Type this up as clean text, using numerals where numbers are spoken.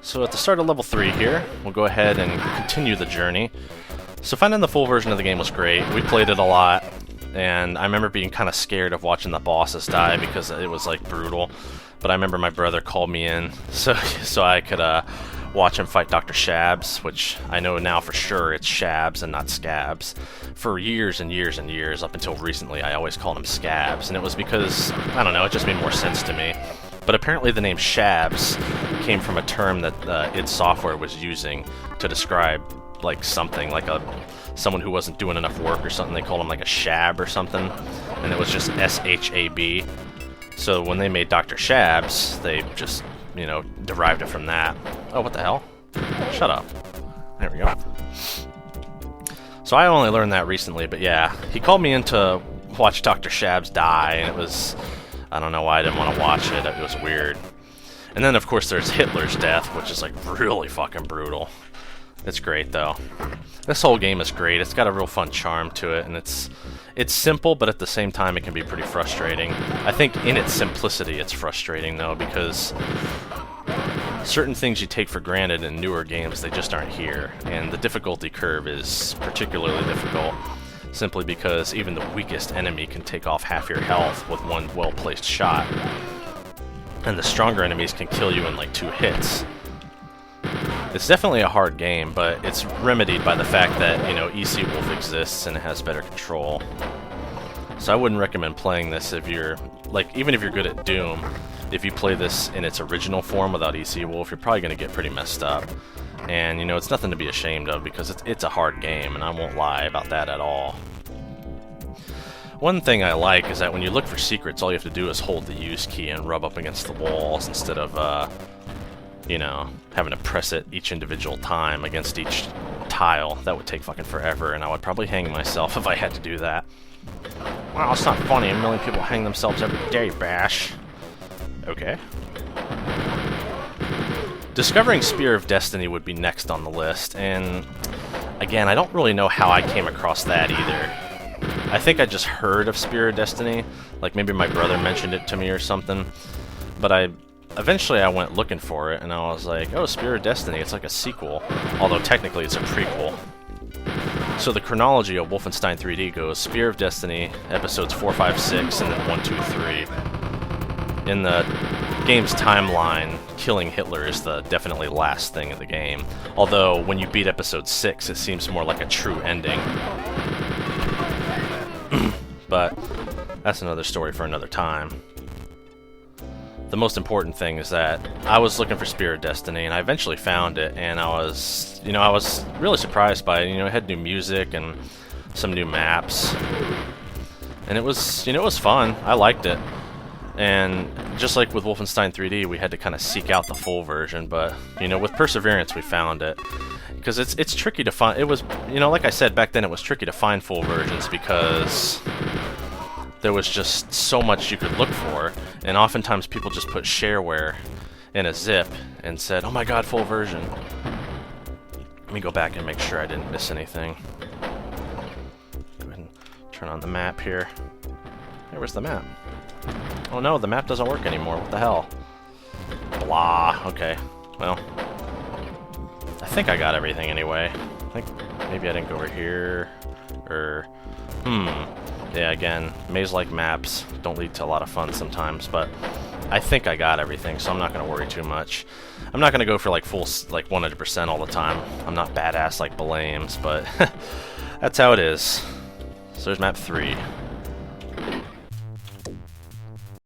So at the start of level 3 here, we'll go ahead and continue the journey. So finding the full version of the game was great. We played it a lot, and I remember being kind of scared of watching the bosses die because it was like brutal. But I remember my brother called me in so I could watch him fight Dr. Shabs, which I know now for sure it's Shabs and not Scabs. For years and years and years, up until recently, I always called him Scabs, and it was because, I don't know, it just made more sense to me. But apparently the name Shabs came from a term that id Software was using to describe like something, like someone who wasn't doing enough work or something. They called him like a shab or something, and it was just S-H-A-B. So when they made Dr. Shabs, they just, you know, derived it from that. Oh, what the hell? Shut up. There we go. So I only learned that recently, but yeah, he called me in to watch Dr. Shabs die, and it was, I don't know why I didn't want to watch it. It was weird. And then, of course, there's Hitler's death, which is like really fucking brutal. It's great, though. This whole game is great. It's got a real fun charm to it, and it's simple, but at the same time it can be pretty frustrating. I think in its simplicity it's frustrating, though, because certain things you take for granted in newer games, they just aren't here, and the difficulty curve is particularly difficult, simply because even the weakest enemy can take off half your health with one well-placed shot, and the stronger enemies can kill you in like 2 hits. It's definitely a hard game, but it's remedied by the fact that, you know, EC Wolf exists and it has better control. So I wouldn't recommend playing this if you're, like, even if you're good at Doom, if you play this in its original form without EC Wolf, you're probably going to get pretty messed up. And, you know, it's nothing to be ashamed of because it's a hard game, and I won't lie about that at all. One thing I like is that when you look for secrets, all you have to do is hold the use key and rub up against the walls instead of, you know, having to press it each individual time against each tile. That would take fucking forever, and I would probably hang myself if I had to do that. Wow, it's not funny. 1 million people hang themselves every day, Bashe. Okay. Discovering Spear of Destiny would be next on the list, and again, I don't really know how I came across that either. I think I just heard of Spear of Destiny, like maybe my brother mentioned it to me or something, but eventually I went looking for it, and I was like, oh, Spear of Destiny, it's like a sequel, although technically it's a prequel. So the chronology of Wolfenstein 3D goes Spear of Destiny, episodes 4, 5, 6, and then 1, 2, 3. In the game's timeline, killing Hitler is the definitely last thing in the game, although when you beat episode 6, it seems more like a true ending. But that's another story for another time. The most important thing is that I was looking for Spear of Destiny, and I eventually found it, and I was really surprised by it. You know, it had new music and some new maps, and it was fun. I liked it. And just like with Wolfenstein 3D, we had to kind of seek out the full version, but, you know, with perseverance we found it. Because it's tricky to find. It was, you know, like I said, back then it was tricky to find full versions because there was just so much you could look for, and oftentimes people just put shareware in a zip and said, oh my god, full version. Let me go back and make sure I didn't miss anything. Go ahead and turn on the map here. Hey, where's the map? Oh no, the map doesn't work anymore. What the hell? Blah. Okay. Well, I think I got everything anyway. I think maybe I didn't go over here. Yeah, again, maze-like maps don't lead to a lot of fun sometimes, but I think I got everything, so I'm not going to worry too much. I'm not going to go for like full, like 100% all the time. I'm not badass like Belames, but that's how it is. So there's map 3.